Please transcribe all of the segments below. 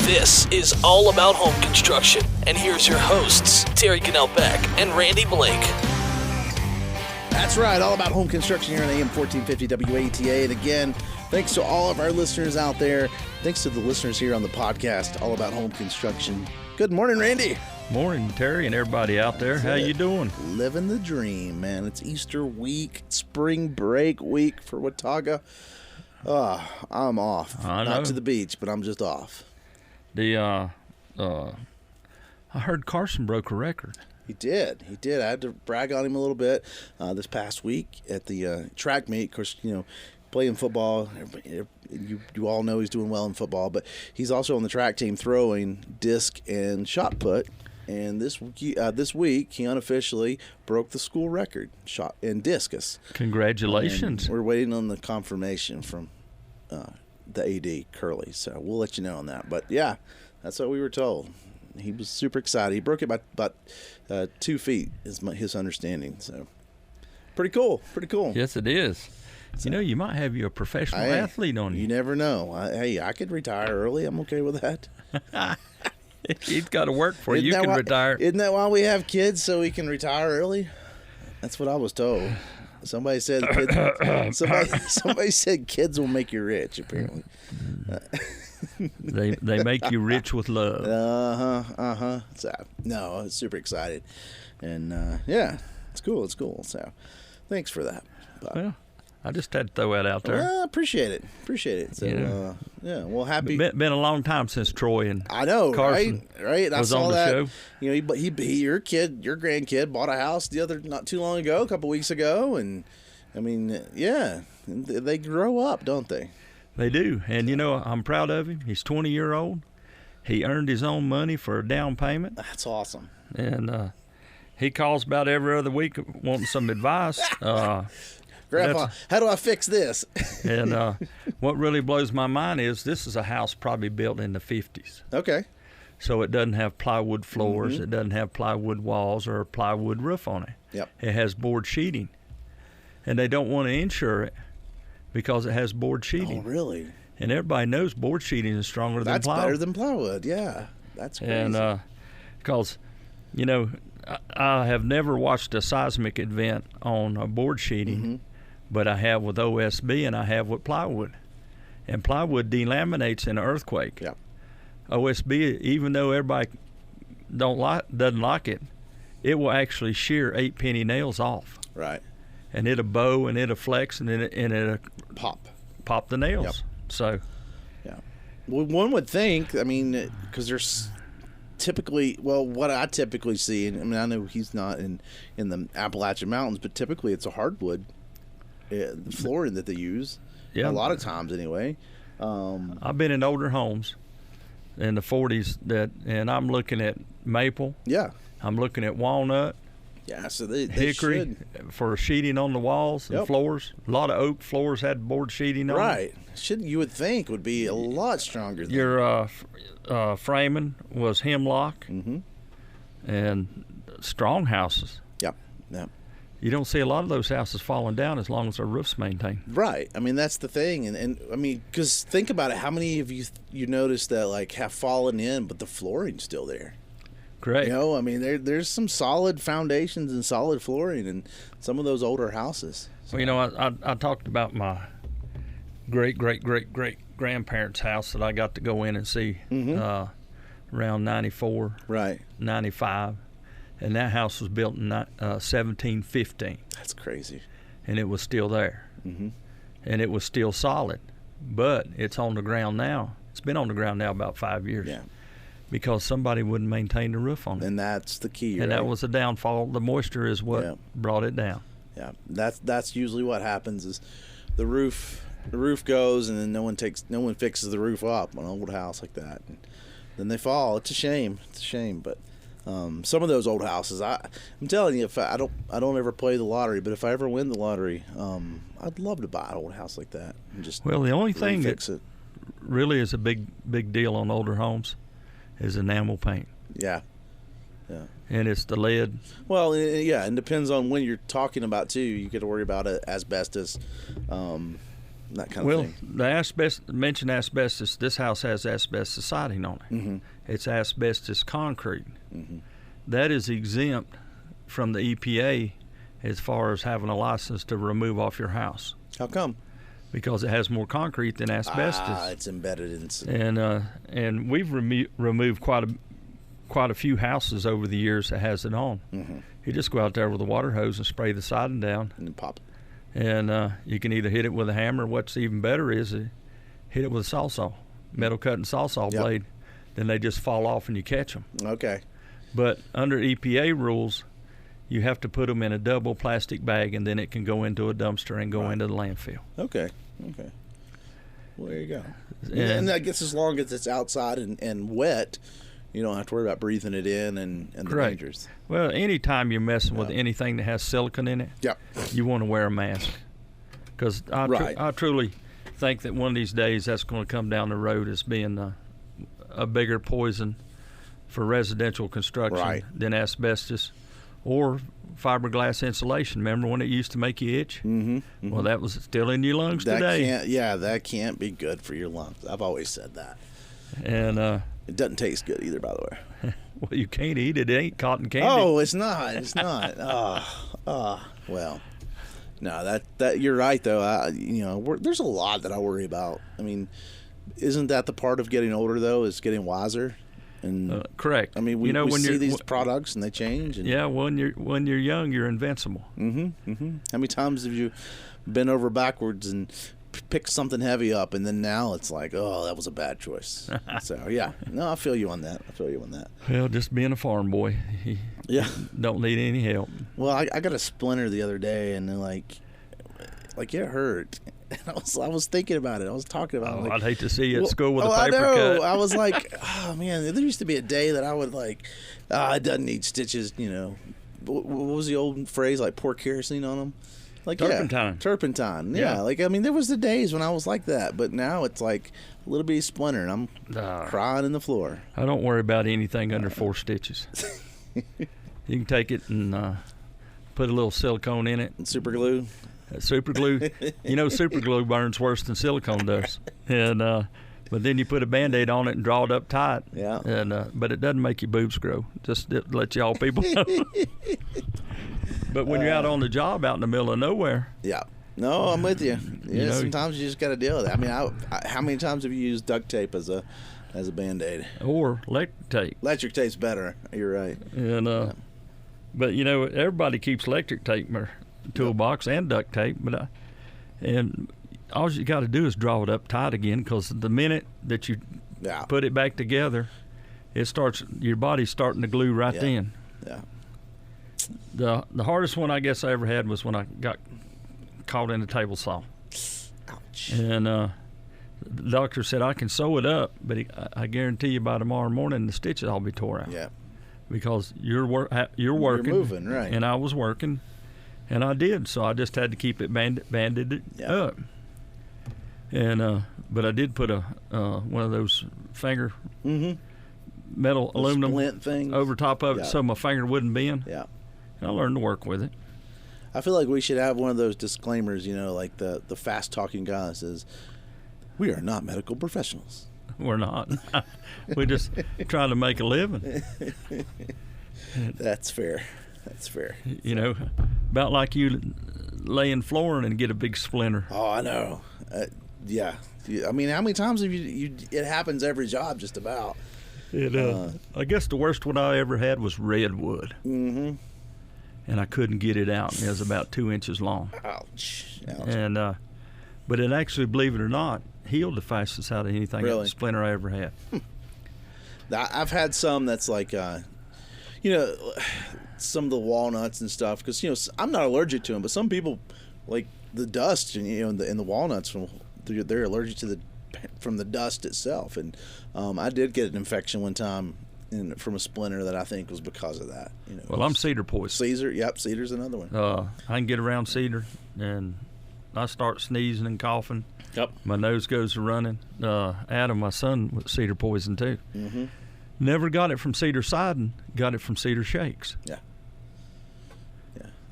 This is All About Home Construction, and here's your hosts, Terry Cannell-Beck and Randy Blake. That's right, All About Home Construction here on AM 1450 WATA. And again, thanks to all of our listeners out there. Thanks to the listeners here on the podcast, All About Home Construction. Good morning, Randy. Morning, Terry, and everybody out there. How you doing? Living the dream, man. It's Easter week, spring break week for Watauga. I'm off. Not to the beach, but I'm just off. I heard Carson broke a record. He did. I had to brag on him a little bit this past week at the track meet. Of course, playing football, you all know he's doing well in football, but he's also on the track team throwing disc and shot put. And this week, he unofficially broke the school record shot in discus. Congratulations. And we're waiting on the confirmation from the AD, Curly. So we'll let you know on that. But, yeah, that's what we were told. He was super excited. He broke it by about 2 feet is his understanding. So pretty cool. Yes, it is. So, you might have you a professional athlete on you. You never know. I could retire early. I'm okay with that. He's got to work for you. You can retire. Isn't that why we have kids, so we can retire early? That's what I was told. Somebody said somebody said kids will make you rich, apparently. They make you rich with love. So, no, I was super excited. And, yeah, it's cool. So, thanks for that. But, well, I just had to throw that out there. Well, appreciate it. So, yeah, well, happy. Been a long time since Troy and I know, Carson right? I was saw on the that. show. Your grandkid bought a house not too long ago, a couple weeks ago, and I mean, yeah, they grow up, don't they? They do, and I'm proud of him. He's 20-year-old. He earned his own money for a down payment. That's awesome. And he calls about every other week wanting some advice. Grandpa, how do I fix this? And what really blows my mind is this is a house probably built in the 50s. Okay. So it doesn't have plywood floors. Mm-hmm. It doesn't have plywood walls or a plywood roof on it. Yep. It has board sheeting. And they don't want to insure it because it has board sheeting. Oh, really? And everybody knows board sheeting is stronger than plywood. That's better than plywood, yeah. That's crazy. And because, I have never watched a seismic event on a board sheeting. Mm-hmm. But I have with OSB and I have with plywood. And plywood delaminates in an earthquake. Yeah. OSB, even though everybody doesn't like it, it will actually shear 8-penny nails off. Right. And it'll bow and it'll flex and it'll pop the nails. Yep. So. Yeah. Well, one would think, because there's typically, what I typically see, and I know he's not in the Appalachian Mountains, but typically it's a hardwood. The flooring that they use, a lot of times anyway. I've been in older homes in the 40s and I'm looking at maple. Yeah. I'm looking at walnut. Yeah, so they hickory for sheeting on the walls and floors. A lot of oak floors had board sheeting on them. Right. You would think would be a lot stronger than your framing was hemlock and strong houses. Yep. You don't see a lot of those houses falling down as long as their roof's maintained. Right. That's the thing. And because think about it, how many of you notice that have fallen in, but the flooring's still there? Correct. There's some solid foundations and solid flooring in some of those older houses. So. Well, I talked about my great grandparents' house that I got to go in and see around 94, right, 95. And that house was built in 1715. That's crazy. And it was still there. Mm-hmm. And it was still solid. But it's on the ground now. It's been on the ground now about 5 years. Yeah. Because somebody wouldn't maintain the roof on it. And that's the key, and that was the downfall. The moisture is what brought it down. Yeah. That's usually what happens is the roof goes and then no one fixes the roof up on an old house like that. And then they fall. It's a shame. But some of those old houses, I'm telling you, if I don't ever play the lottery, but if I ever win the lottery, I'd love to buy an old house like that and just the only thing fix that it. Really is a big deal on older homes is enamel paint. Yeah. And it's the lead. Well, yeah, and depends on when you're talking about too. You got to worry about asbestos, that kind of thing. Well, the mentioned asbestos. This house has asbestos siding on it. Mm-hmm. It's asbestos concrete. Mm-hmm. That is exempt from the EPA as far as having a license to remove off your house. How come? Because it has more concrete than asbestos. It's embedded in. And we've removed quite a few houses over the years that has it on. Mm-hmm. You just go out there with a water hose and spray the siding down, And then pop. and you can either hit it with a hammer. What's even better is hit it with a sawsaw, metal cutting sawsaw Yep. blade. Then they just fall off and you catch them. Okay. But under EPA rules, you have to put them in a double plastic bag, and then it can go into a dumpster and go into the landfill. Okay. Well, there you go. And- And I guess as long as it's outside and wet, you don't have to worry about breathing it in and the Correct. dangers. Well, anytime you're messing with anything that has silicone in it, Yep. you want to wear a mask. Because Right. I truly think that one of these days that's going to come down the road as being a bigger poison for residential construction Right. than asbestos or fiberglass insulation. Remember when it used to make you itch? Mm-hmm. Well, that was still in your lungs That today. that can't be good for your lungs. I've always said that. And It doesn't taste good either, by the way. well, you can't eat it. It ain't cotton candy. Oh, it's not. It's not. Well, no, that you're right though. There's a lot that I worry about. I mean, isn't that the part of getting older though? Is getting wiser? And Correct. I mean, we when see you're, these products and they change. And, yeah, when you're young, you're invincible. Mm-hmm. How many times have you been over backwards and picked something heavy up, and then now it's like, oh, that was a bad choice. So yeah, no, I feel you on that. Well, just being a farm boy, you Yeah. don't need any help. Well, I got a splinter the other day, and then like it hurt. And I was thinking about it. I was talking about it. Like, I'd hate to see you at well, school with a I paper know. cut. I was like, oh man, there used to be a day that I would like, it doesn't need stitches. What was the old phrase? Like pour kerosene on them. Like Turpentine. Yeah, turpentine. Yeah. Yeah. Like I mean, there was the days when I was like that, but now it's like a little bitty splinter, and I'm crying in the floor. I don't worry about anything under 4 stitches. You can take it and put a little silicone in it. And super glue. Super glue. Super glue burns worse than silicone does. And but then you put a Band-Aid on it and draw it up tight. Yeah. And but it doesn't make your boobs grow. Just to let y'all people know. But when you're out on the job out in the middle of nowhere. Yeah. No, I'm with you. Yeah. know, Sometimes you just got to deal with it. I mean, how many times have you used duct tape as a Band-Aid? Or electric tape. Electric tape's better. You're right. And but everybody keeps electric tape in their toolbox and duct tape, but and all you got to do is draw it up tight again, because the minute that you put it back together, your body's starting to glue right then. Yeah. The hardest one I guess I ever had was when I got caught in a table saw. Ouch. And the doctor said I can sew it up, but I guarantee you by tomorrow morning the stitches all be tore out. Yeah. Because you're working, You're moving, right. and I was working, and I did, so I just had to keep it banded up. And but I did put one of those finger metal aluminum splint things over top of it, so my finger wouldn't bend. Yeah. And I learned to work with it. I feel like we should have one of those disclaimers, like the fast talking guy that says, "We are not medical professionals." We're not. We're just trying to make a living. That's fair. About like you laying flooring and get a big splinter. Oh, I know. Yeah. I mean, how many times have you? It happens every job, just about. I guess the worst one I ever had was redwood. Mm-hmm. And I couldn't get it out. It was about 2 inches long. Ouch. And but it actually, believe it or not, healed the fastest out of anything splinter I ever had. I've had some that's like, some of the walnuts and stuff, because I'm not allergic to them, but some people like the dust, and in the walnuts, they're allergic from the dust itself. And I did get an infection one time from a splinter that I think was because of that. Well, I'm cedar poison. Cedar's another one. I can get around cedar, and I start sneezing and coughing. Yep. My nose goes running. Adam, my son, was cedar poison too. Mm-hmm. Never got it from cedar siding. Got it from cedar shakes. Yeah.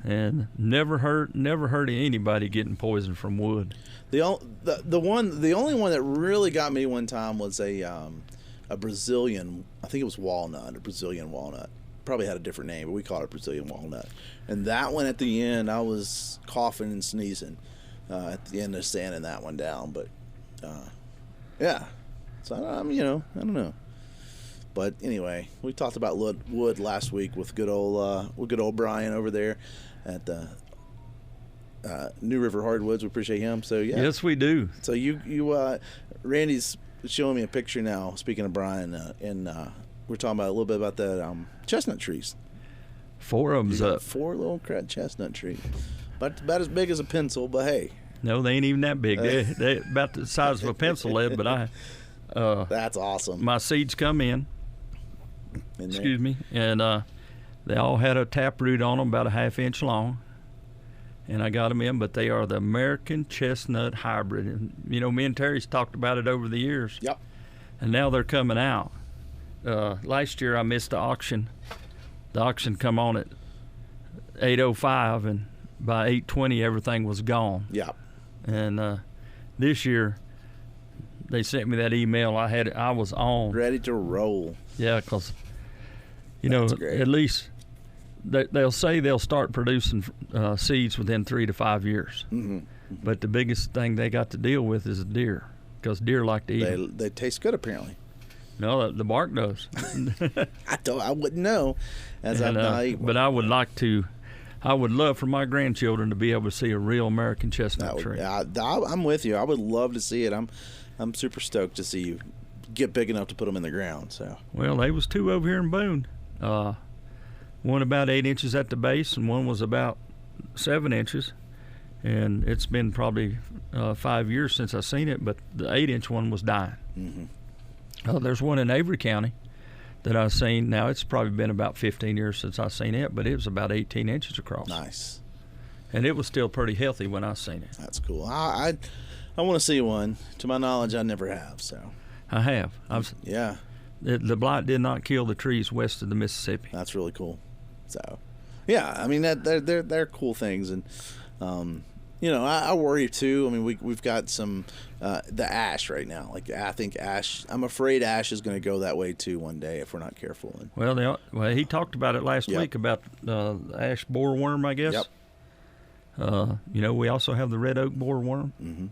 and never heard of anybody getting poisoned from wood. The only one that really got me one time was a Brazilian. I think it was walnut, a Brazilian walnut. Probably had a different name, but we called it Brazilian walnut. And that one at the end, I was coughing and sneezing at the end of sanding that one down. But yeah, so I don't know. But anyway, we talked about wood last week with good old Brian over there at the New River Hardwoods. We appreciate him. So yeah, yes, we do. So you Randy's showing me a picture now. Speaking of Brian, and we're talking about a little bit about the chestnut trees. 4 of them's up. 4 little chestnut trees, but about as big as a pencil. But hey, no, they ain't even that big. They about the size of a pencil lead. But that's awesome. My seeds come in. Excuse me, and they all had a taproot on them about a ½ inch long, and I got them in. But they are the American chestnut hybrid, and me and Terry's talked about it over the years. Yep. And now they're coming out. Last year I missed the auction. The auction come on at 8:05, and by 8:20 everything was gone. Yep. And this year they sent me that email. I was on, ready to roll. Yeah, because at least they'll say they'll start producing seeds within 3 to 5 years. Mm-hmm. But the biggest thing they got to deal with is deer, because deer like to eat them. They taste good, apparently. No, the bark does. I wouldn't know, as I've not eaten. But I would love for my grandchildren to be able to see a real American chestnut tree. I'm with you. I would love to see it. I'm super stoked to see you get big enough to put them in the ground. So. Well, they was 2 over here in Boone. One about 8 inches at the base, and one was about 7 inches. And it's been probably 5 years since I seen it, but the 8-inch one was dying. Mm-hmm. There's one in Avery County that I've seen. Now it's probably been about 15 years since I seen it, but it was about 18 inches across. Nice. And it was still pretty healthy when I seen it. That's cool. I want to see one. To my knowledge, I never have. So. I have. Yeah. The blight did not kill the trees west of the Mississippi. That's really cool. So, yeah, I mean they're cool things, and I worry too. I mean we've got some the ash right now. Like I think ash. I'm afraid ash is going to go that way too one day if we're not careful. And, well, he talked about it last week about ash boreworm, I guess. Yep. We also have the red oak boreworm. Mm-hmm.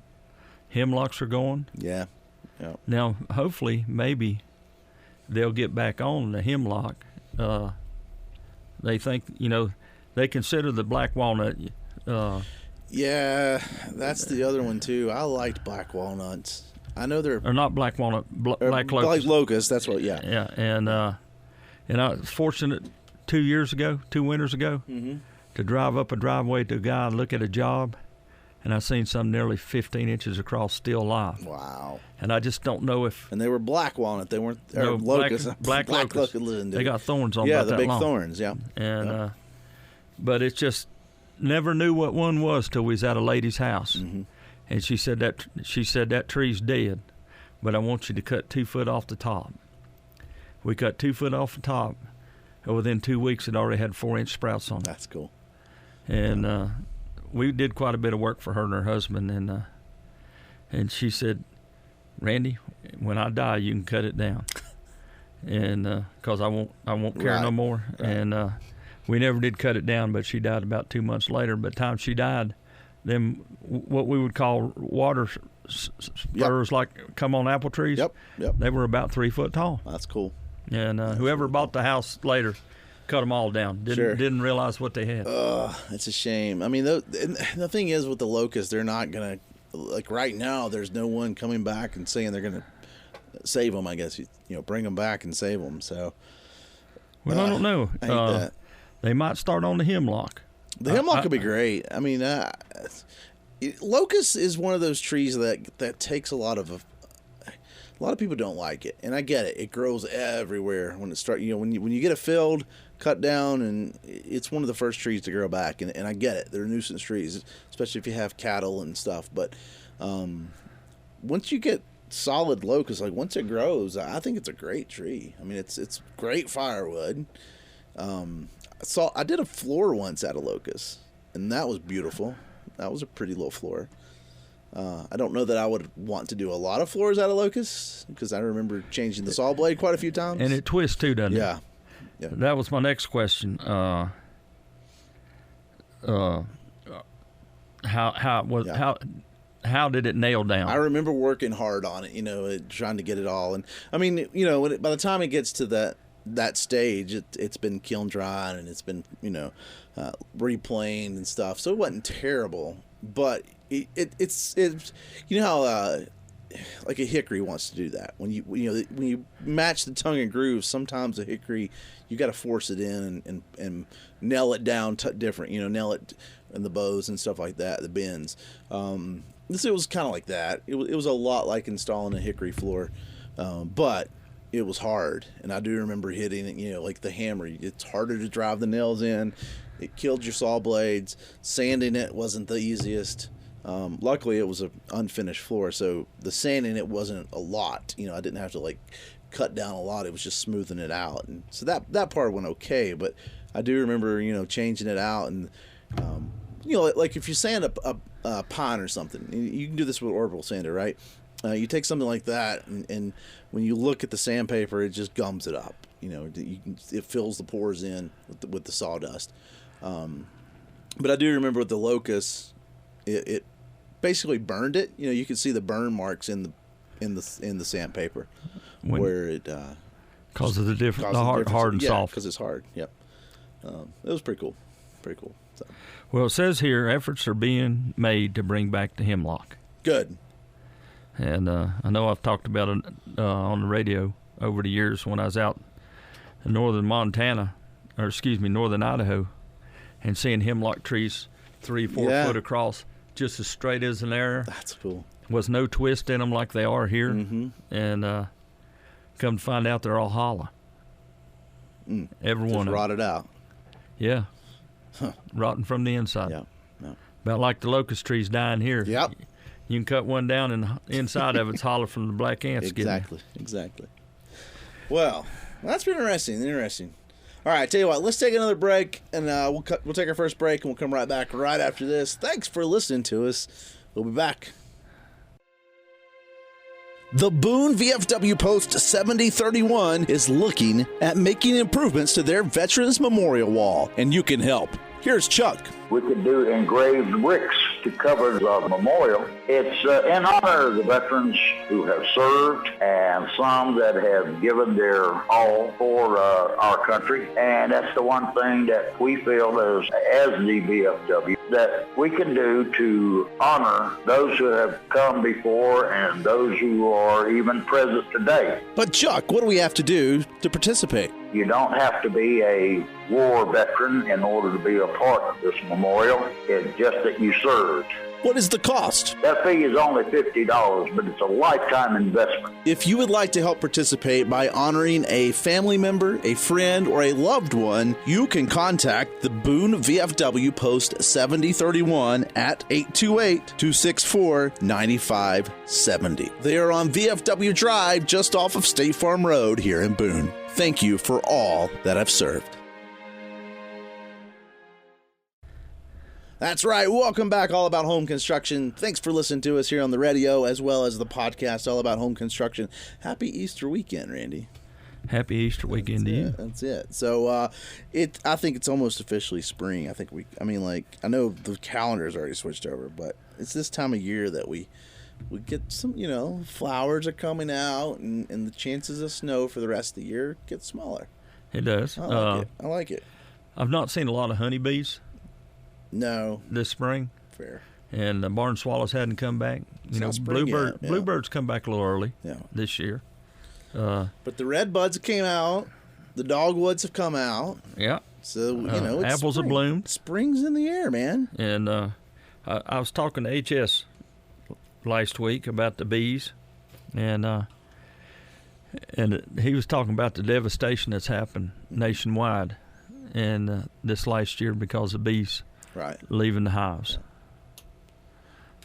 Hemlocks are going. Yeah. Yep. Now, hopefully, maybe they'll get back on the hemlock. They think, they consider the black walnut. Yeah, that's the other one too. I liked black walnuts. I know they're or not black walnut, black locust. Black locust. That's what. Yeah. Yeah, and I was fortunate 2 winters ago, mm-hmm. to drive up a driveway to a guy and look at a job. And I seen some nearly 15 inches across, still alive. Wow! And I just don't know if. And they were black walnut. They weren't. No, locust. Black locust. They got thorns on. Yeah, about the that big long. thorns. Yeah. And but it's just never knew what one was till we was at a lady's house, mm-hmm. and she said that tree's dead, but I want you to cut 2 foot off the top. We cut 2 foot off the top, and within 2 weeks it already had 4-inch sprouts on it. That's cool. And. We did quite a bit of work for her and her husband, and she said, "Randy, when I die, you can cut it down, and because I won't care no more." Right. And we never did cut it down, but she died about 2 months later. By the time she died, them what we would call water spurs, like come on apple trees. Yep. They were about 3 foot tall. That's cool. And whoever bought the house later cut them all down. Didn't realize what they had. It's a shame. I mean, the thing is with the locusts, they're not gonna right now. There's no one coming back and saying they're gonna save them. I guess bring them back and save them. So, well, I don't know. I hate that. They might start on the hemlock. The hemlock could be great. I mean, locust is one of those trees that takes a lot of people don't like it, and I get it. It grows everywhere when it starts. When you get it filled, cut down, and it's one of the first trees to grow back. And I get it. They're nuisance trees, especially if you have cattle and stuff. But once you get solid locust, once it grows, I think it's a great tree. I mean, it's great firewood. I did a floor once out of locust. and that was beautiful. That was a pretty low floor. I don't know that I would want to do a lot of floors out of locust because I remember changing the saw blade quite a few times. And it twists too, doesn't it? Yeah. That was my next question. How did it nail down? I remember working hard on it, trying to get it all. And I mean, by the time it gets to that stage, it's been kiln dried and it's been, replaned and stuff. So it wasn't terrible, but it's how like a hickory wants to do that. When you match the tongue and groove, sometimes a hickory, you got to force it in and nail it down different. Nail it in the bows and stuff like that, the bends. It was kind of like that. It was a lot like installing a hickory floor, but it was hard. And I do remember hitting it, like the hammer. It's harder to drive the nails in. It killed your saw blades. Sanding it wasn't the easiest. Luckily, it was an unfinished floor, so the sanding it wasn't a lot. I didn't have to cut down a lot. It was just smoothing it out, and so that part went okay. But I do remember changing it out, and like if you sand a pine or something, you can do this with orbital sander, right? You take something like that, and when you look at the sandpaper, it just gums it up. It fills the pores in with the sawdust. But I do remember with the locust, it basically burned it. You could see the burn marks in the sandpaper where it because of the hard and soft. Because it's hard. Yep. It was pretty cool. Pretty cool. So. Well, it says here efforts are being made to bring back the hemlock. Good. And I know I've talked about it on the radio over the years when I was out in northern Idaho, and seeing hemlock trees 3-4 foot across, just as straight as an arrow. That's cool. Was no twist in them like they are here. Mm-hmm. And come to find out they're all hollow. Every one of them. Rotted out. Yeah. Huh. Rotten from the inside. Yeah. No. About like the locust trees dying here. Yep. You can cut one down and inside of it's hollow from the black ants. Exactly. Well, that's been interesting. All right, tell you what, let's take another break, and we'll take our first break, and we'll come right back right after this. Thanks for listening to us. We'll be back. The Boone VFW Post 7031 is looking at making improvements to their Veterans Memorial Wall, and you can help. Here's Chuck. We could do engraved bricks to cover the memorial. It's in honor of the veterans who have served and some that have given their all for our country. And that's the one thing that we feel as the VFW that we can do to honor those who have come before and those who are even present today. But Chuck, what do we have to do to participate? You don't have to be a war veteran in order to be a part of this memorial. It's just that you served. What is the cost? That fee is only $50, but it's a lifetime investment. If you would like to help participate by honoring a family member, a friend, or a loved one, you can contact the Boone VFW Post 7031 at 828-264-9570. They are on VFW Drive just off of State Farm Road here in Boone. Thank you for all that have served. That's right. Welcome back, All About Home Construction. Thanks for listening to us here on the radio as well as the podcast, All About Home Construction. Happy Easter weekend, Randy. Happy Easter weekend to you. That's it. So I think it's almost officially spring. I know the calendar's already switched over, but it's this time of year that we get some, flowers are coming out and the chances of snow for the rest of the year get smaller. It does. I like it. I've not seen a lot of honeybees. No. This spring. Fair. And the barn swallows hadn't come back. Bluebirds come back a little early this year. But the red buds came out. The dogwoods have come out. Yeah. So, it's apples spring. have bloomed. Spring's in the air, man. And I was talking to HS last week about the bees. And he was talking about the devastation that's happened nationwide in this last year because of bees leaving the hives.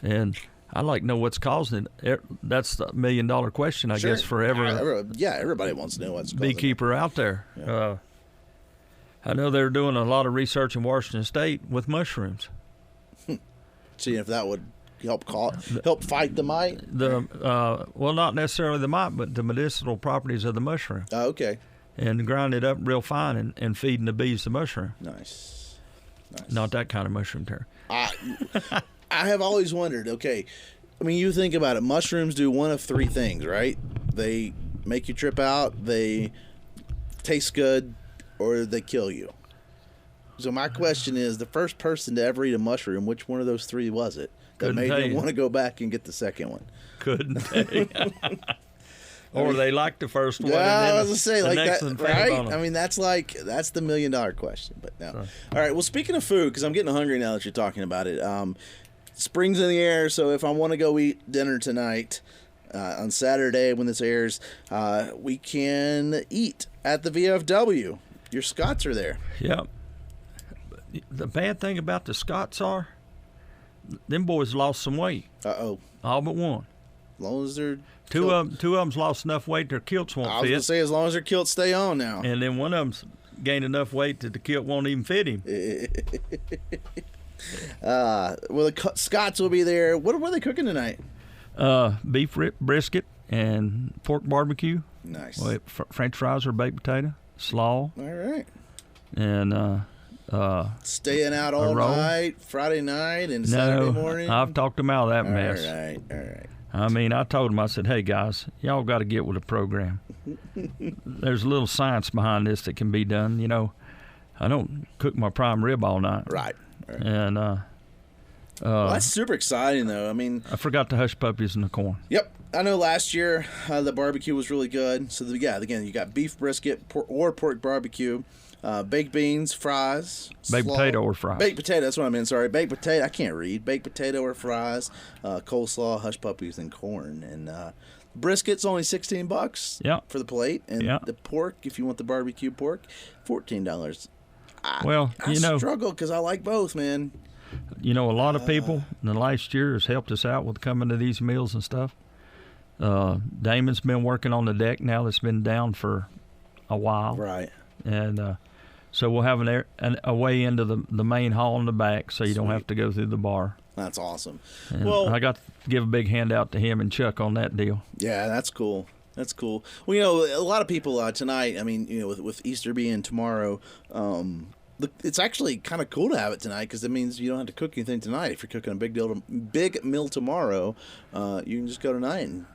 And I'd like to know what's causing it. That's the $1 million question, I guess, for everybody wants to know what's causing beekeeper out there. Yeah. I know they're doing a lot of research in Washington State with mushrooms. Seeing if that would help fight the mite. Well, not necessarily the mite, but the medicinal properties of the mushroom. Oh, okay. And grind it up real fine and feeding the bees the mushroom. Nice. Not that kind of mushroom, Terry. I have always wondered, okay, I mean, you think about it. Mushrooms do one of three things, right? They make you trip out, they taste good, or they kill you. So my question is, the first person to ever eat a mushroom, which one of those three was it that made you want to go back and get the second one? Couldn't tell you. Or they liked the first one. Yeah, and then I was gonna say like that, right? I mean, that's the $1 million question. But no. All right. Well, speaking of food, because I'm getting hungry now that you're talking about it. Spring's in the air, so if I want to go eat dinner tonight on Saturday when this airs, we can eat at the VFW. Your Scots are there. Yep. The bad thing about the Scots are, them boys lost some weight. Uh-oh. All but one. As long as they're... Two of them's lost enough weight their kilts won't fit. I was going to say, as long as their kilts stay on now. And then one of them's gained enough weight that the kilt won't even fit him. Well, the Scots will be there. What are they cooking tonight? Beef brisket and pork barbecue. Nice. French fries or baked potato. Slaw. All right. And... staying out all night, Friday night and Saturday morning? I've talked them out of that mess. All right. I mean, I told them, I said, hey, guys, y'all got to get with the program. There's a little science behind this that can be done. You know, I don't cook my prime rib all night. Right. And well, that's super exciting, though. I mean, I forgot the hush puppies in the corn. Yep. I know last year the barbecue was really good. So, again, you got beef brisket or pork barbecue. Baked beans, fries. Baked potato or fries. Baked potato, that's what I meant, sorry. Baked potato, I can't read. Baked potato or fries, coleslaw, hush puppies, and corn. And brisket's only $16 for the plate. And the pork, if you want the barbecue pork, $14. I struggle because I like both, man. You know, a lot of people in the last year has helped us out with coming to these meals and stuff. Damon's been working on the deck now that's been down for a while. Right. And so we'll have a way into the main hall in the back, so you don't have to go through the bar. That's awesome. And I got to give a big handout to him and Chuck on that deal. Yeah, that's cool. That's cool. Well, you know, a lot of people tonight, I mean, you know, with Easter being tomorrow, it's actually kind of cool to have it tonight because it means you don't have to cook anything tonight. If you're cooking a big meal tomorrow, you can just go tonight and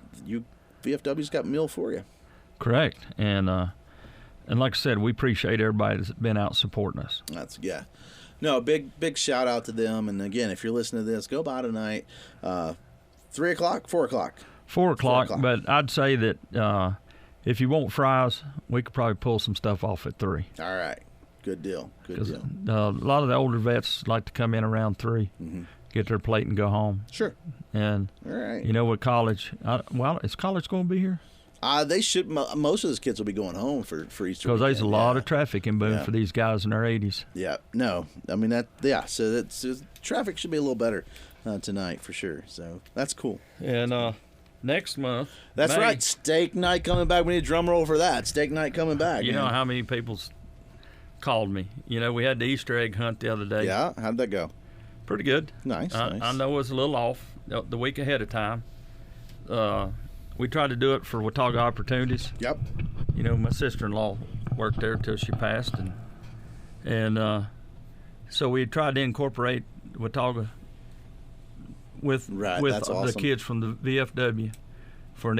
VFW's got a meal for you. Correct. And like I said, we appreciate everybody that's been out supporting us. No, big shout out to them. And again, if you're listening to this, go by tonight. 3 o'clock, 4 o'clock. 4 o'clock. But I'd say that if you want fries, we could probably pull some stuff off at 3. All right. Good deal. A lot of the older vets like to come in around 3, get their plate and go home. Sure. And all right. You know, with college, is college going to be here? They should. Most of those kids will be going home for Easter. Because there's a lot of traffic in Boone for these guys in their 80s. Yeah. No. I mean that. Yeah. So traffic should be a little better tonight for sure. So that's cool. And next month. That's May, right. Steak night coming back. We need a drum roll for that. Steak night coming back. You know how many people's called me? You know, we had the Easter egg hunt the other day. Yeah. How'd that go? Pretty good. Nice. I know it was a little off the week ahead of time. We tried to do it for Watauga Opportunities. Yep. You know, my sister-in-law worked there till she passed, and so we tried to incorporate Watauga with awesome. The kids from the VFW for an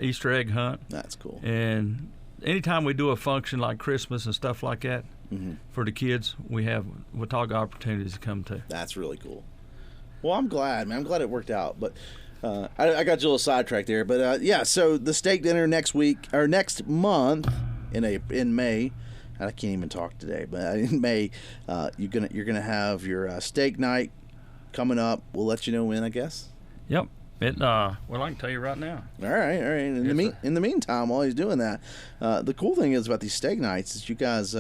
Easter egg hunt. That's cool. And anytime we do a function like Christmas and stuff like that for the kids, we have Watauga Opportunities to come to. That's really cool. Well, I'm glad, man. I'm glad it worked out, but. I got you a little sidetracked there, but so the steak dinner next month in May. I can't even talk today, but in May, you're gonna have your steak night coming up. We'll let you know when, I guess. Yep. I can tell you right now. All right. In the meantime, while he's doing that, the cool thing is about these steak nights is you guys.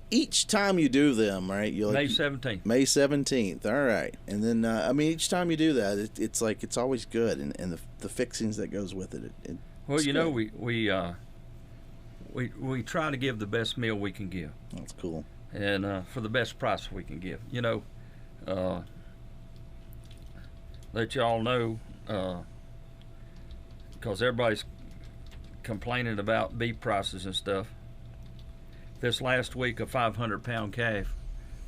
Each time you do them, right? May 17th. May 17th. All right. And then, each time you do that, it's like it's always good, and the fixings that goes with it. Well, you know, we try to give the best meal we can give, That's cool. and for the best price we can give. Let y'all know, because everybody's complaining about beef prices and stuff. This last week, a 500-pound calf,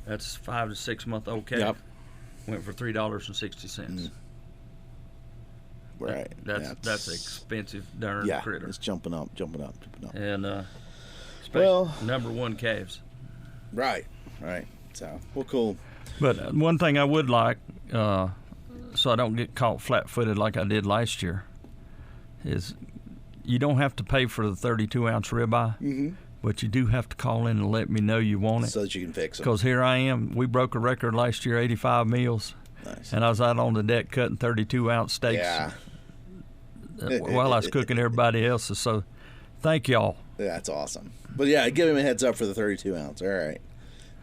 that's 5 to 6 month old calf, went for $3.60. Right. That's expensive darn critter. It's jumping up. And especially number one calves. Right. So, well, cool. But one thing I would like, so I don't get caught flat-footed like I did last year, is you don't have to pay for the 32-ounce ribeye, but you do have to call in and let me know you want it. So that you can fix it. Because here I am. We broke a record last year, 85 meals. Nice. And I was out on the deck cutting 32-ounce steaks while I was cooking everybody else's. So thank y'all. Yeah, that's awesome. But yeah, give him a heads up for the 32-ounce. All right,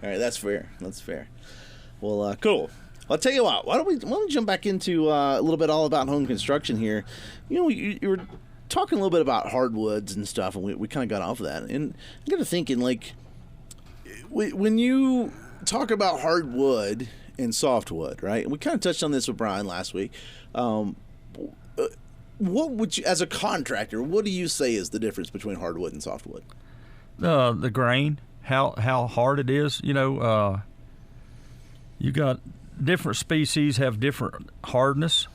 that's fair. Well, cool. I'll tell you what. Why don't we jump back into a little bit all about home construction here? You were talking a little bit about hardwoods and stuff, and we kind of got off of that. And I got to thinking, like, when you talk about hardwood and softwood, right? And we kind of touched on this with Brian last week. What would you, as a contractor, what do you say is the difference between hardwood and softwood? The grain, how hard it is. You got different species have different hardness,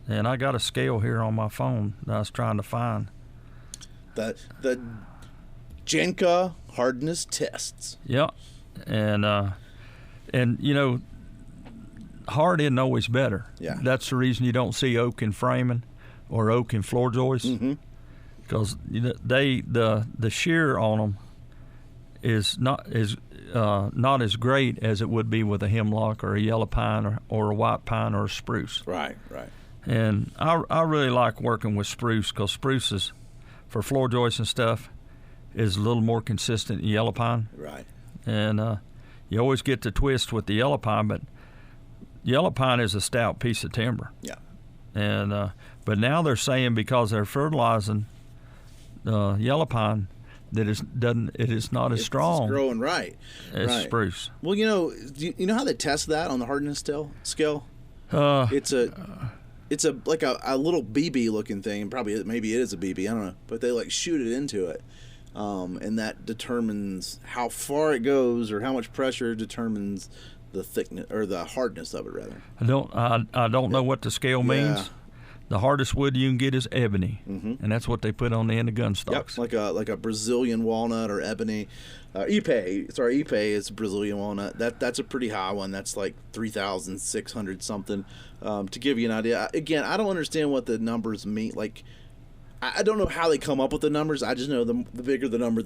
and I got a scale here on my phone that I was trying to find. The Janka hardness tests. Yeah, and hard isn't always better. Yeah, that's the reason you don't see oak in framing or oak in floor joists, because the shear on them is not as great as it would be with a hemlock or a yellow pine or a white pine or a spruce. Right. And I really like working with spruce, because spruce is, for floor joists and stuff, is a little more consistent than yellow pine. Right. And you always get the twist with the yellow pine, but yellow pine is a stout piece of timber. Yeah. And but now they're saying, because they're fertilizing yellow pine, that it is not as strong. It's growing right. As spruce. Well, you know how they test that on the hardness scale? It's a like a little BB looking thing. Maybe it is a BB. I don't know, but they like shoot it into it, and that determines how far it goes, or how much pressure determines the thickness or the hardness of it, rather. I don't know what the scale means. Yeah. The hardest wood you can get is ebony, and that's what they put on the end of gun stocks. Yep, like a Brazilian walnut or ebony. Ipe is Brazilian walnut. That's a pretty high one. That's like 3,600 something. To give you an idea, again, I don't understand what the numbers mean. Like, I don't know how they come up with the numbers. I just know the bigger the number,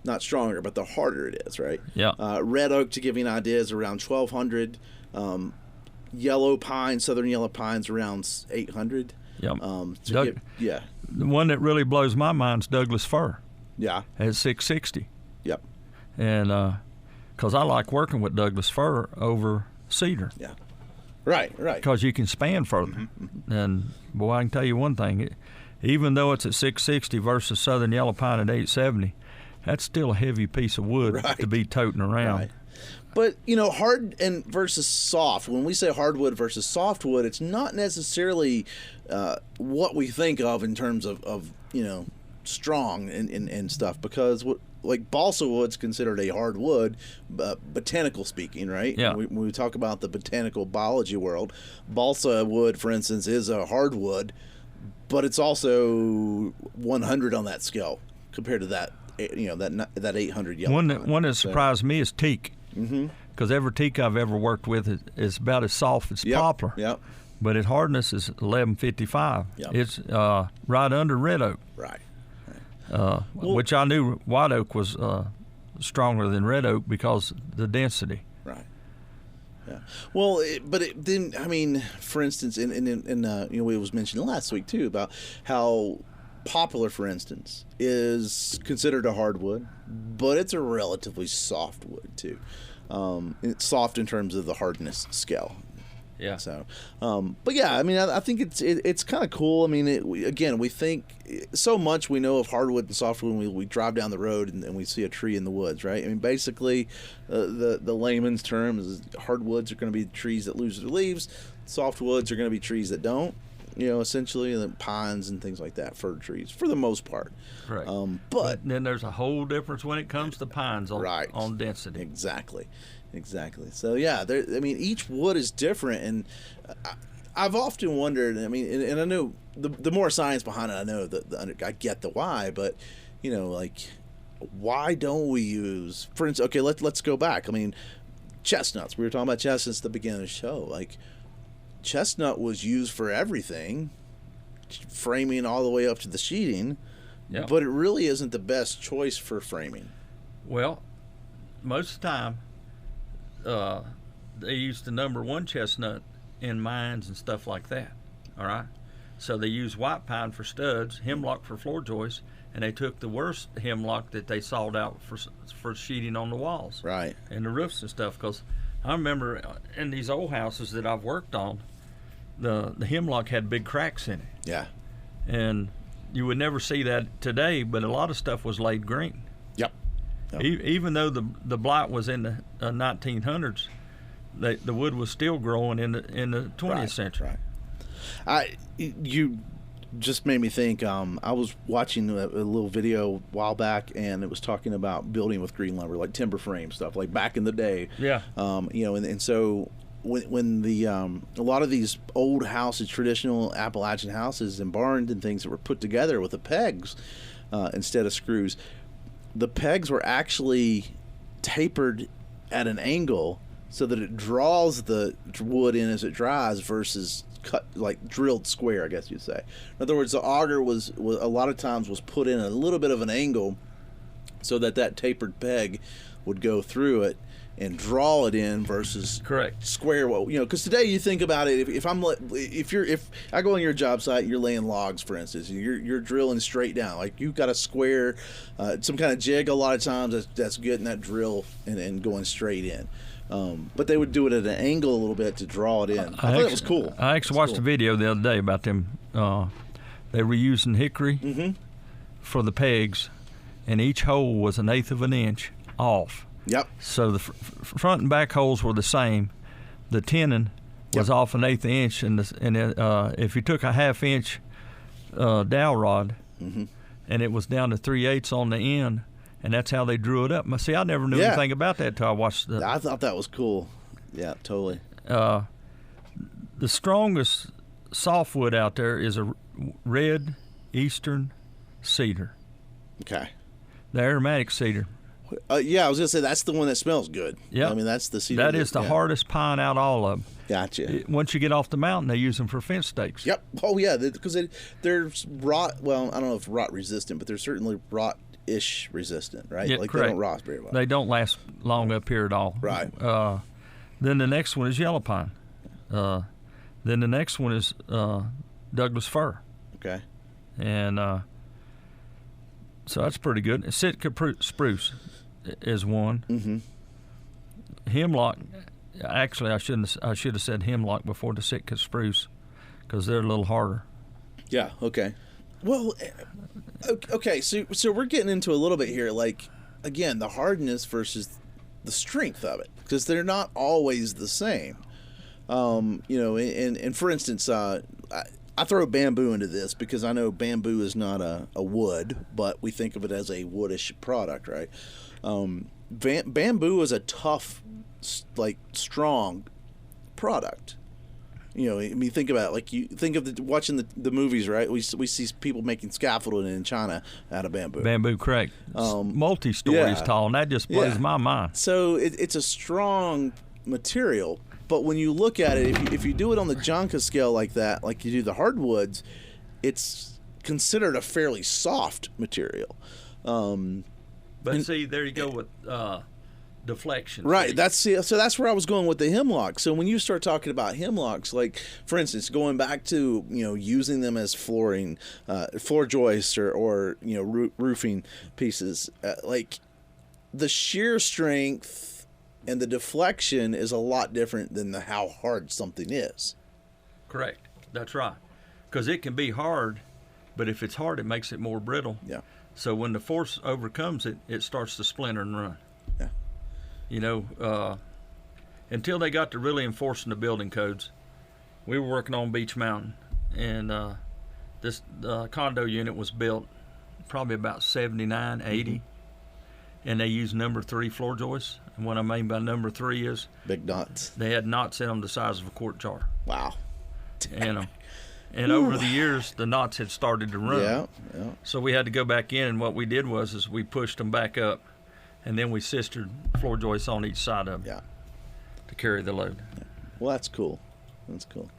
not stronger, but the harder it is, right? Yeah. Red oak, to give you an idea, is around 1,200. Yellow pine, southern yellow pine's around 800. Yep. The one that really blows my mind is Douglas fir. Yeah. At 660. Yep. And because I like working with Douglas fir over cedar. Yeah. Right. Because you can span further. And boy, I can tell you one thing. Even though it's at 660 versus southern yellow pine at 870, that's still a heavy piece of wood to be toting around. Right. But, hard and versus soft, when we say hardwood versus softwood, it's not necessarily what we think of in terms of strong and stuff, because like balsa wood's considered a hardwood, botanical speaking, right? Yeah. When we talk about the botanical biology world, balsa wood, for instance, is a hardwood, but it's also 100 on that scale compared to that, that 800 yellow. One that surprised me is teak. Because every teak I've ever worked with is about as soft as poplar. Yep. But its hardness is 1155. Yep. It's right under red oak. Right. Which I knew white oak was stronger than red oak because the density. Right. Yeah. Well, for instance, it was mentioned last week too about how poplar, for instance, is considered a hardwood, but it's a relatively soft wood too. It's soft in terms of the hardness scale. Yeah. So, but yeah, I mean, I think it's kind of cool. I mean, we think so much we know of hardwood and softwood when we drive down the road and we see a tree in the woods, right? I mean, basically, the layman's term is hardwoods are going to be trees that lose their leaves. Softwoods are going to be trees that don't. Essentially, the pines and things like that, fir trees, for the most part. Right. But then there's a whole difference when it comes to pines on density. Exactly. So yeah, each wood is different, and I've often wondered. I mean, and I know the more science behind it, I know I get the why, but why don't we use, for instance? Okay, let's go back. I mean, chestnuts. We were talking about chestnuts at the beginning of the show. Chestnut was used for everything, framing all the way up to the sheeting, but it really isn't the best choice for framing. Well, most of the time, they used the number 1 chestnut in mines and stuff like that. All right, so they used white pine for studs, hemlock for floor joists, and they took the worst hemlock that they sawed out for sheeting on the walls, right, and the roofs and stuff. Because I remember in these old houses that I've worked on, the hemlock had big cracks in it. Yeah. And you would never see that today, but a lot of stuff was laid green. Yep. Even though the blight was in the 1900s, the wood was still growing in the 20th century. Right. You just made me think. I was watching a little video a while back, and it was talking about building with green lumber, like timber frame stuff, like back in the day. Yeah. And so when a lot of these old houses, traditional Appalachian houses and barns and things that were put together with the pegs instead of screws, the pegs were actually tapered at an angle so that it draws the wood in as it dries versus cut, like drilled square, I guess you'd say. In other words, the auger was a lot of times was put in a little bit of an angle so that tapered peg would go through it and draw it in versus correct square. Well, because today you think about it. If I go on your job site, you're laying logs, for instance, and you're drilling straight down, like you've got a square, some kind of jig. A lot of times that's getting that drill and going straight in. But they would do it at an angle a little bit to draw it in. I thought that was cool. I actually watched a video the other day about them. They were using hickory for the pegs, and each hole was 1/8 of an inch off. Yep. So the front and back holes were the same. The tenon was off 1/8 inch, and if you took a 1/2 inch dowel rod, and it was down to 3/8 on the end, and that's how they drew it up. See, I never knew anything about that till I watched the. I thought that was cool. Yeah, totally. The strongest softwood out there is a red eastern cedar. Okay. The aromatic cedar. Yeah, I was gonna say that's the one that smells good. Yeah, I mean that's the cedar. That is the hardest pine out of all of them. Gotcha. Once you get off the mountain, they use them for fence stakes. Yep. Oh yeah, because they're rot. Well, I don't know if rot resistant, but they're certainly rot-ish resistant, right? Yeah, like correct. They don't rot very well. They don't last long up here at all. Right. Then the next one is yellow pine. Then the next one is Douglas fir. Okay. And so that's pretty good. Sitka spruce is one. Mm-hmm. Hemlock. Actually, I should have said hemlock before the Sitka spruce, because they're a little harder. Yeah. Okay. Well, okay. So we're getting into a little bit here, like again, the hardness versus the strength of it, because they're not always the same. And for instance, I throw bamboo into this because I know bamboo is not a wood, but we think of it as a woodish product, right? Bamboo is a tough, like strong product. I mean, think about it. Like you think of watching the movies, right? We see people making scaffolding in China out of bamboo. Bamboo, correct. Multi-stories tall, and that just blows my mind. So it's a strong material. But when you look at it, if you do it on the Janka scale like that, like you do the hardwoods, it's considered a fairly soft material. But see, there you go with deflection. Right. So that's where I was going with the hemlock. So when you start talking about hemlocks, like for instance, going back to using them as flooring, floor joists or roofing pieces, like the shear strength And the deflection is a lot different than how hard something is. Correct. That's right. Because it can be hard, but if it's hard, it makes it more brittle. Yeah. So when the force overcomes it, it starts to splinter and run. Yeah. You know, until they got to really enforcing the building codes, we were working on Beach Mountain, and this condo unit was built probably about 79, 80, and they used number 3 floor joists. And what I mean by number 3 is big knots. they had knots in them the size of a quart jar. Wow. And over the years, the knots had started to run. Yeah. So we had to go back in, and what we did was we pushed them back up, and then we sistered floor joists on each side of them to carry the load. Yeah. Well, that's cool. That's cool.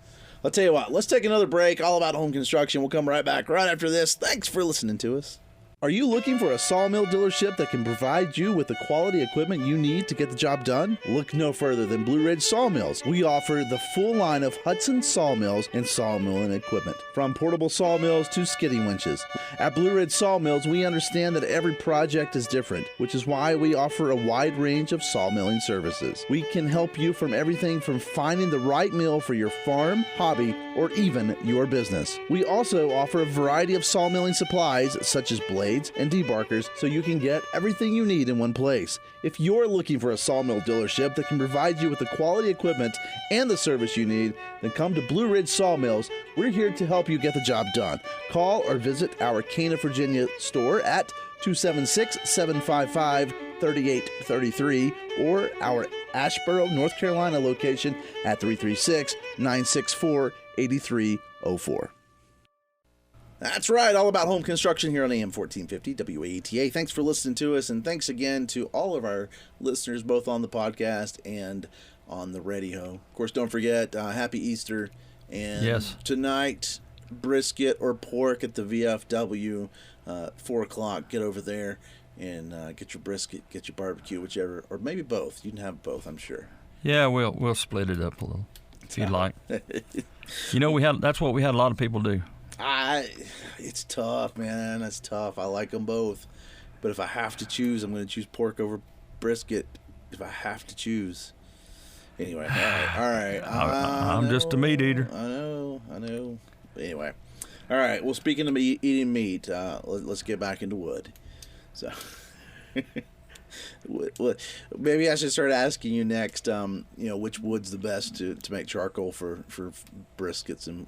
I'll tell you what, let's take another break, all about home construction. We'll come right back right after this. Thanks for listening to us. Are you looking for a sawmill dealership that can provide you with the quality equipment you need to get the job done? Look no further than Blue Ridge Sawmills. We offer the full line of Hudson sawmills and sawmilling equipment, from portable sawmills to skidding winches. At Blue Ridge Sawmills, we understand that every project is different, which is why we offer a wide range of sawmilling services. We can help you from everything from finding the right mill for your farm, hobby, or even your business. We also offer a variety of sawmilling supplies, such as blades and debarkers, so you can get everything you need in one place. If you're looking for a sawmill dealership that can provide you with the quality equipment and the service you need, then come to Blue Ridge Sawmills. We're here to help you get the job done. Call or visit our Cana, Virginia store at 276-755-3833 or our Asheboro, North Carolina location at 336-964-8304. That's right, all about home construction here on AM 1450 WAETA. Thanks for listening to us, and thanks again to all of our listeners, both on the podcast and on the radio. Of course, don't forget, Happy Easter, and tonight, brisket or pork at the VFW, 4 o'clock. Get over there and get your brisket, get your barbecue, whichever, or maybe both. You can have both, I'm sure. Yeah, we'll split it up a little if you'd like. You know, that's what we had a lot of people do. It's tough, man. It's tough. I like them both, but if I have to choose, I'm going to choose pork over brisket. If I have to choose, anyway. All right. I'm just a meat eater. I know. But anyway, all right. Well, speaking of eating meat, let's get back into wood. So, maybe I should start asking you next. Which wood's the best to make charcoal for briskets and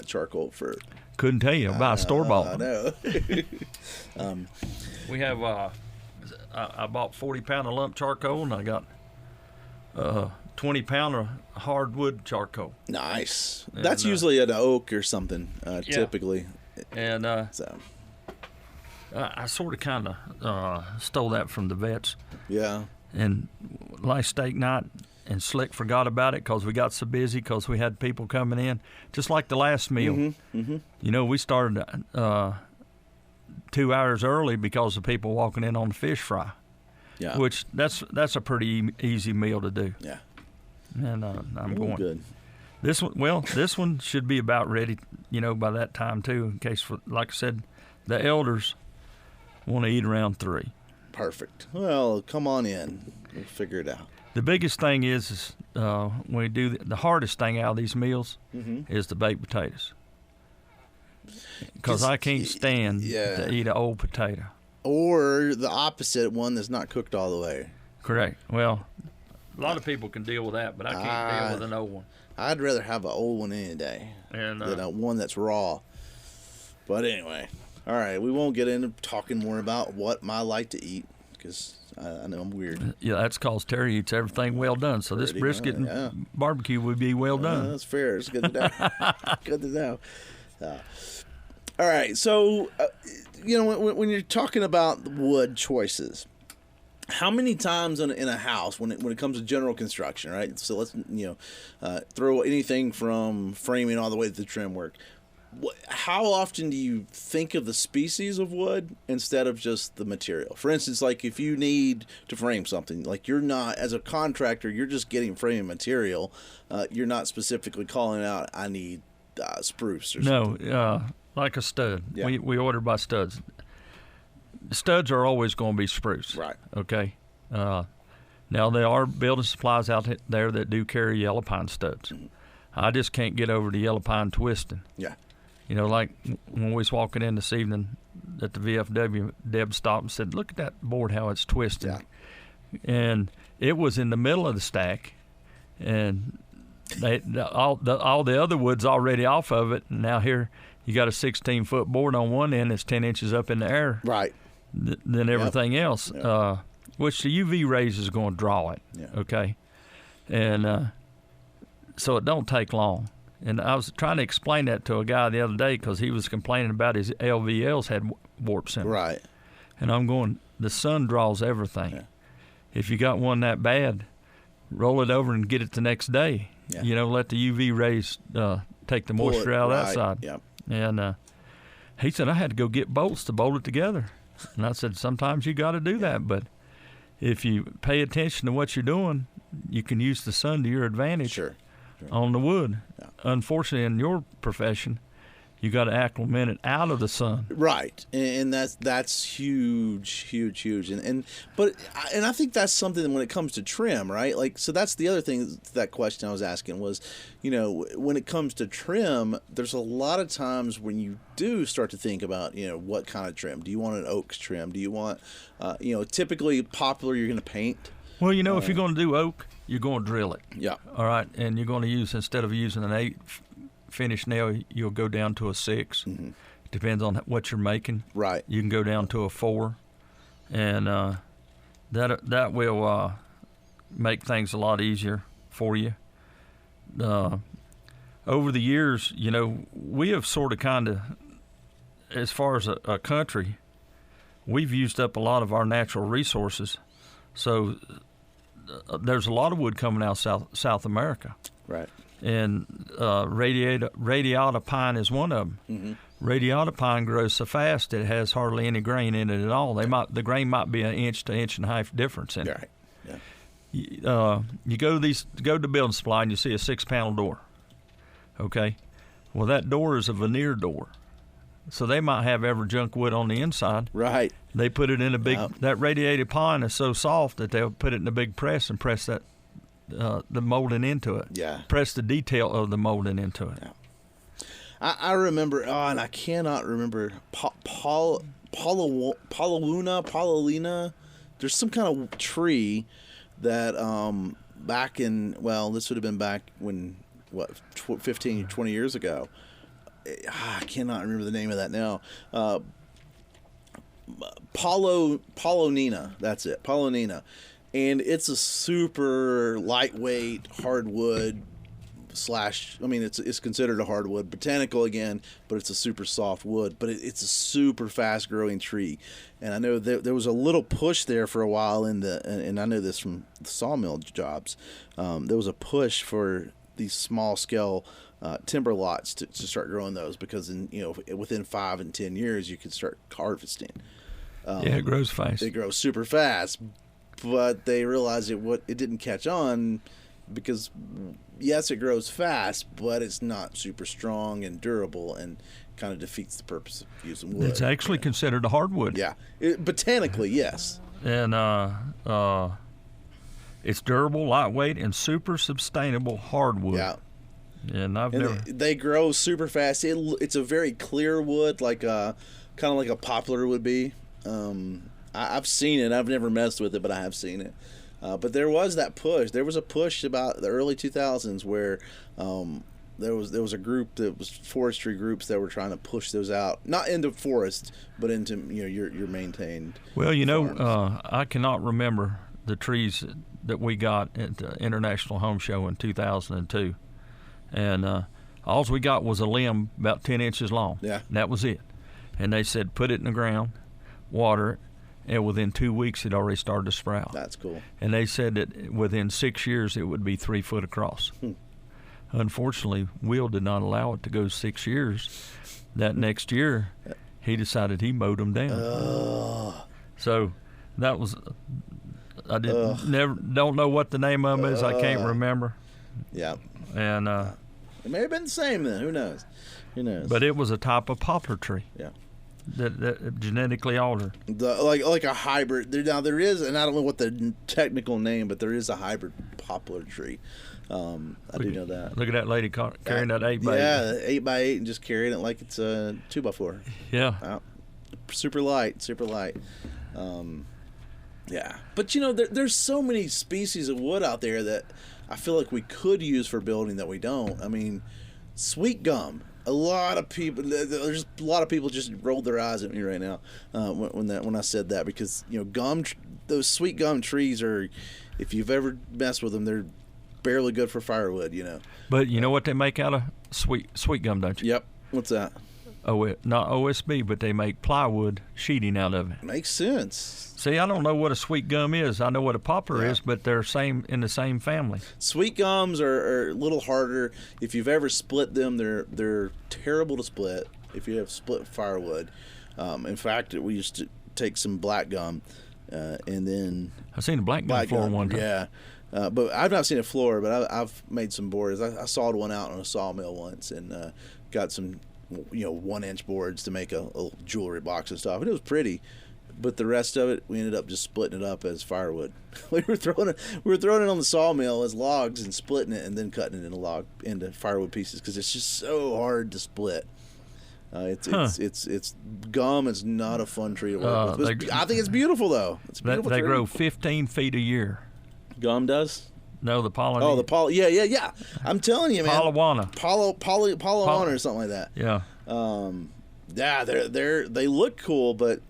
charcoal for. Couldn't tell you. Buy a store-bought. I know. We have. I bought 40-pound of lump charcoal, and I got 20-pound of hardwood charcoal. Nice. And, that's usually an oak or something, typically. And I sort of kind of stole that from the vets. Yeah. And last steak night, and Slick forgot about it because we got so busy because we had people coming in. Just like the last meal. Mm-hmm. You know, we started 2 hours early because of people walking in on the fish fry. Yeah. Which that's a pretty easy meal to do. Yeah. And I'm going. Good. This one should be about ready, by that time too. In case, like I said, the elders want to eat around 3. Perfect. Well, come on in. We'll figure it out. The biggest thing is when we do the hardest thing out of these meals is the baked potatoes. Because I can't stand to eat an old potato. Or the opposite, one that's not cooked all the way. Correct. Well, a lot of people can deal with that, but I can't deal with an old one. I'd rather have an old one any day than a one that's raw. But anyway, all right, we won't get into talking more about what I like to eat because I know I'm weird. Yeah, that's because Terry eats everything well done. So this brisket and barbecue would be well done. That's fair. It's good to know. Good to know. All right, so when you're talking about wood choices, how many times in a house when it comes to general construction, right? So let's throw anything from framing all the way to the trim work. How often do you think of the species of wood instead of just the material? For instance, like if you need to frame something, like you're not, as a contractor, you're just getting framing material. You're not specifically calling out, I need spruce or something. No, like a stud. Yeah. We order by studs. Studs are always going to be spruce. Right. Okay. Now, there are building supplies out there that do carry yellow pine studs. I just can't get over the yellow pine twisting. Yeah. You know, like when we was walking in this evening at the VFW, Deb stopped and said, "Look at that board, how it's twisting." Yeah. And it was in the middle of the stack, and all the other wood's already off of it. And now here you got a 16-foot board on one end that's 10 inches up in the air. Right. Than everything else, which the UV rays is going to draw it. Yeah. Okay. And so it don't take long. And I was trying to explain that to a guy the other day because he was complaining about his LVLs had warps in them. Right. And I'm going, the sun draws everything. Yeah. If you got one that bad, roll it over and get it the next day. Yeah. You know, let the UV rays take the moisture out of that side. Yeah. And he said, I had to go get bolts to bolt it together. And I said, sometimes you got to do that. But if you pay attention to what you're doing, you can use the sun to your advantage. Sure. On the wood. Yeah. Unfortunately, in your profession, you got to acclimate it out of the sun. Right, and that's huge. And I think that's something when it comes to trim, right? Like, so that's the other thing. That question I was asking was, you know, when it comes to trim, there's a lot of times when you do start to think about, you know, what kind of trim. Do you want an oak trim? Do you want, you know, typically poplar you're going to paint? Well, you know, if you're going to do oak, you're going to drill it. Yeah. All right, and you're going to use, instead of using an 8 finish nail, you'll go down to a 6. Mm-hmm. Depends on what you're making. Right. You can go down to a 4, and that will make things a lot easier for you. Over the years, you know, we have sort of kind of, as far as a country, we've used up a lot of our natural resources. So there's a lot of wood coming out of South America. Right. And radiata pine is one of them. Mm-hmm. Radiata pine grows so fast it has hardly any grain in it at all. The grain might be an inch to inch and a half difference in it. Right. Yeah. You go to building supply and you see a 6-panel door. Okay, well that door is a veneer door, so they might have every junk wood on the inside. Right. They put it in a big. That radiated pine is so soft that they'll put it in a big press and press that the molding into it. Yeah. Press the detail of the molding into it. Yeah. I remember, and I cannot remember, Paulownia. There's some kind of tree that back in, well, this would have been back when, 15, 20 years ago. I cannot remember the name of that now. Paulownia, that's it, Paulownia. And it's a super lightweight hardwood it's considered a hardwood, botanical again, but it's a super soft wood. But it's a super fast growing tree, and I know there was a little push there for a while and I know this from the sawmill jobs. There was a push for these small scale timber lots to start growing those, because within 5 and 10 years you could start harvesting. It grows fast. It grows super fast, but they realized it didn't catch on. Because, yes, it grows fast, but it's not super strong and durable, and kind of defeats the purpose of using wood. It's actually considered a hardwood. Yeah. Botanically, yes. And it's durable, lightweight, and super sustainable hardwood. Yeah. And they grow super fast. It's a very clear wood, kind of like a poplar would be. I've seen it. I've never messed with it, but I have seen it. But there was that push. There was a push about the early 2000s where there was a group that was forestry groups that were trying to push those out, not into forest, but into your maintained. Well, farms. I cannot remember the trees that we got at the International Home Show in 2002, and all we got was a limb about 10 inches long. Yeah, and that was it. And they said put it in the ground, water it. And within 2 weeks, it already started to sprout. That's cool. And they said that within 6 years, it would be 3 foot across. Unfortunately, Will did not allow it to go 6 years. That next year, he decided he mowed them down. So that was, I don't know what the name of them is. I can't remember. Yeah. And it may have been the same then. Who knows? But it was a type of poplar tree. Yeah. that genetically altered. Like a hybrid. There is, and I don't know what the technical name, but there is a hybrid poplar tree. I do know that. Look at that lady carrying that 8x8. Yeah, 8x8 and just carrying it like it's a 2x4. Yeah. Super light. Yeah. But, there's so many species of wood out there that I feel like we could use for building that we don't. I mean, sweet gum. There's a lot of people just rolled their eyes at me right now when I said that, because those sweet gum trees are, if you've ever messed with them, they're barely good for firewood. But you know what they make out of sweet gum, don't you? Yep. What's that? Not OSB, but they make plywood sheeting out of it. Makes sense. See, I don't know what a sweet gum is. I know what a poplar is, but they're in the same family. Sweet gums are a little harder. If you've ever split them, they're terrible to split if you have split firewood. In fact, we used to take some black gum and then... I've seen a black gum floor one time. Yeah. But I've not seen a floor, but I've made some boards. I sawed one out on a sawmill once and got some 1-inch boards to make a jewelry box and stuff. And it was pretty. But the rest of it, we ended up just splitting it up as firewood. we were throwing it on the sawmill as logs and splitting it, and then cutting it into firewood pieces, because it's just so hard to split. It's gum is not a fun tree to work with. I think it's beautiful though. It's a beautiful. They tree. grow 15 feet a year. Gum does. No, the pollen. Oh, the yeah. I'm telling you, man. Polywana. Polywana or something like that. Yeah. Yeah, they look cool, but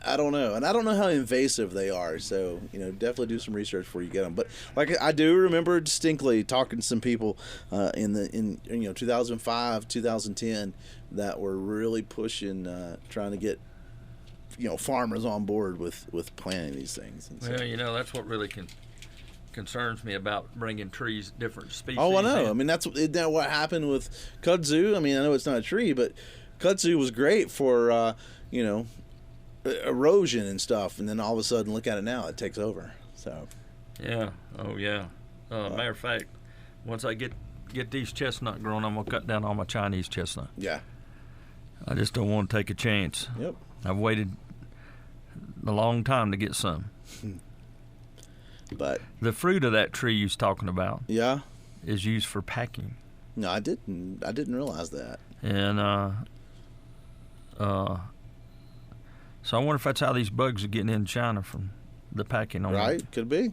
I don't know, and I don't know how invasive they are. So definitely do some research before you get them. But like I do remember distinctly talking to some people in 2005, 2010 that were really pushing, trying to get farmers on board with planting these things. And well, that's what really concerns me about bringing trees, different species. Oh, I know. I mean, that's what happened with kudzu. I mean, I know it's not a tree, but kudzu was great for erosion and stuff, and then all of a sudden, look at it now, it takes over. So yeah. Oh yeah. Matter of fact, once I get these chestnut grown, I'm gonna cut down all my Chinese chestnut. Yeah. I just don't want to take a chance. Yep. I've waited a long time to get some. But the fruit of that tree you was talking about, is used for packing. No, I didn't realize that. And so I wonder if that's how these bugs are getting in China, from the packing on right? it. Could be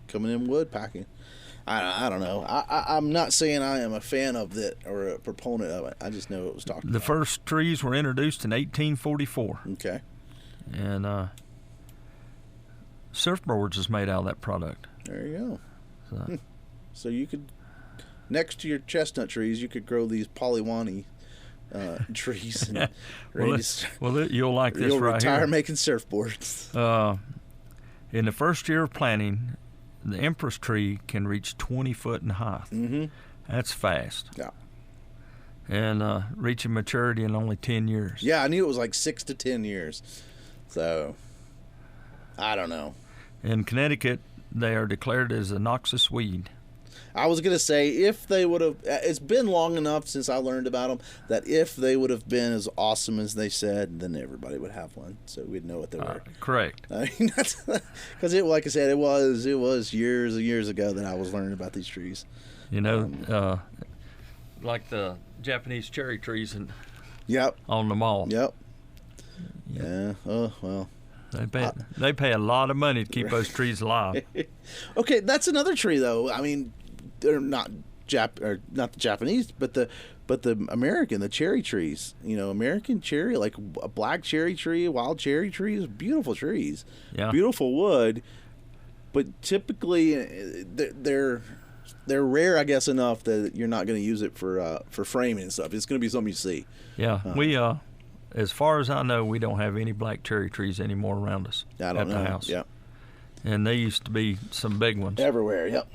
coming in wood packing. I don't know. I'm not saying I am a fan of it or a proponent of it. I just know it was talked about. The first trees were introduced in 1844. Okay. And surfboards is made out of that product. There you go. So you could, next to your chestnut trees, you could grow these polywani trees. And you'll like this. You'll right retire here. making surfboards. In the first year of planting, the empress tree can reach 20 foot in height. Mm-hmm. That's fast. Yeah. And reaching maturity in only 10 years. Yeah, I knew it was like 6 to 10 years. So, I don't know. In Connecticut, they are declared as a noxious weed. I was going to say, if they would have, it's been long enough since I learned about them, that if they would have been as awesome as they said, then everybody would have one. So we'd know what they were. Correct. I mean, because like I said, it was years and years ago that I was learning about these trees. Like the Japanese cherry trees Yep. on the mall. Yep. Yeah. Oh, well. They pay a lot of money to keep those trees alive. Okay, that's another tree though. I mean, they're not the Japanese, but the American, the cherry trees. American cherry, like a black cherry tree, a wild cherry trees, beautiful trees. Yeah. Beautiful wood, but typically they're rare, I guess, enough that you're not going to use it for framing and stuff. It's going to be something you see. Yeah, we as far as I know, we don't have any black cherry trees anymore around us at the house. Yeah. And they used to be some big ones. Everywhere, yep.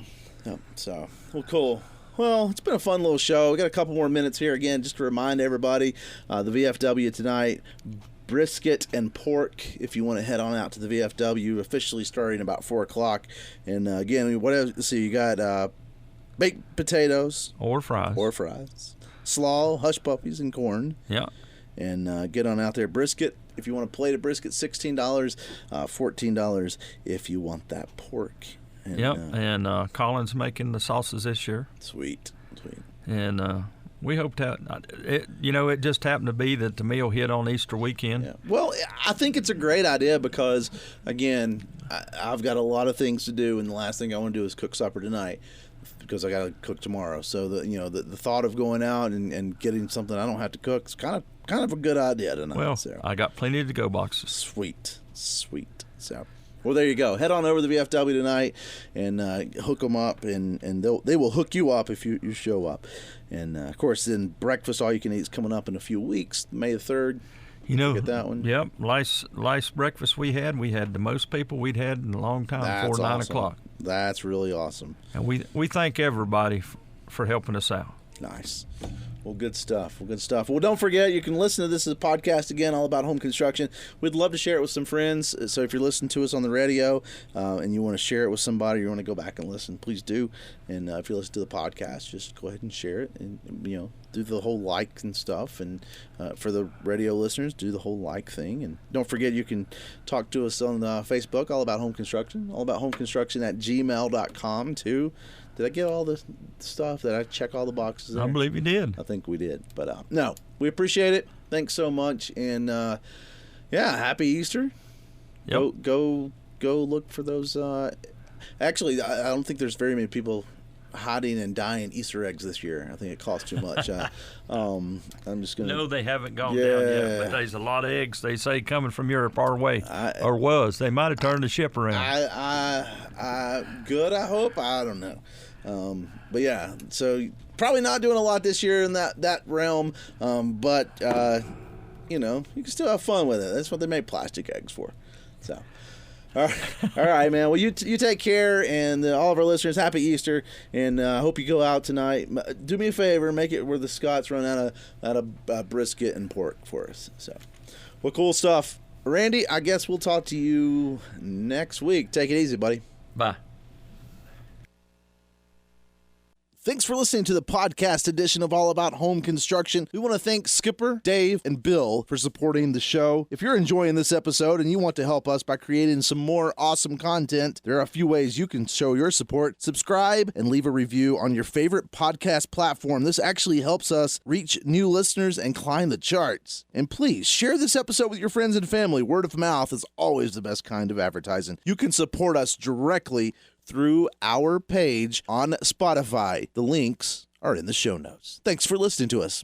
So, well, cool. Well, it's been a fun little show. We got a couple more minutes here again, just to remind everybody, the VFW tonight, brisket and pork, if you want to head on out to the VFW, officially starting about 4 o'clock. And again, let's see, you got baked potatoes. Or fries. Slaw, hush puppies, and corn. Yeah. and get on out there. Brisket, if you want a plate of brisket, $16, $14 if you want that pork. And, and Colin's making the sauces this year. Sweet. And we hope to. It just happened to be that the meal hit on Easter weekend. Yeah. Well, I think it's a great idea because, again, I've got a lot of things to do, and the last thing I want to do is cook supper tonight because I got to cook tomorrow. So the thought of going out and getting something I don't have to cook is kind of a good idea tonight. Well, so. I got plenty to go boxes. Sweet. So. Well, there you go. Head on over to the VFW tonight and hook them up, and they will hook you up if you show up. And, of course, then breakfast, all you can eat, is coming up in a few weeks, May the 3rd. Get that one. Yep. Last breakfast we had the most people we'd had in a long time, before 9 o'clock. That's really awesome. And we thank everybody for helping us out. Nice. Well, good stuff. Well, don't forget, you can listen to this as a podcast again, all about home construction. We'd love to share it with some friends. So if you're listening to us on the radio and you want to share it with somebody, you want to go back and listen, please do. And if you listen to the podcast, just go ahead and share it and, do the whole like and stuff. And for the radio listeners, do the whole like thing. And don't forget, you can talk to us on Facebook, all about home construction, allabouthomeconstruction@gmail.com too. Did I get all the stuff? Did I check all the boxes there? I believe you did. I think we did. But no, we appreciate it. Thanks so much. And happy Easter. Yep. Go look for those. Actually, I don't think there's very many people hiding and dyeing Easter eggs this year. I think it costs too much. I'm just going to... No, they haven't gone down yet, but there's a lot of eggs, they say, coming from Europe our way, or was. They might have turned the ship around. Good, I hope. I don't know. But yeah, so probably not doing a lot this year in that realm, but you can still have fun with it. That's what they make plastic eggs for. So, all right, man. Well, you take care, and all of our listeners, happy Easter, and I hope you go out tonight. Do me a favor, make it where the Scots run out of brisket and pork for us. So, well, cool stuff. Randy, I guess we'll talk to you next week. Take it easy, buddy. Bye. Thanks for listening to the podcast edition of All About Home Construction. We want to thank Skipper, Dave, and Bill for supporting the show. If you're enjoying this episode and you want to help us by creating some more awesome content, there are a few ways you can show your support. Subscribe and leave a review on your favorite podcast platform. This actually helps us reach new listeners and climb the charts. And please share this episode with your friends and family. Word of mouth is always the best kind of advertising. You can support us directly through our page on Spotify. The links are in the show notes. Thanks for listening to us.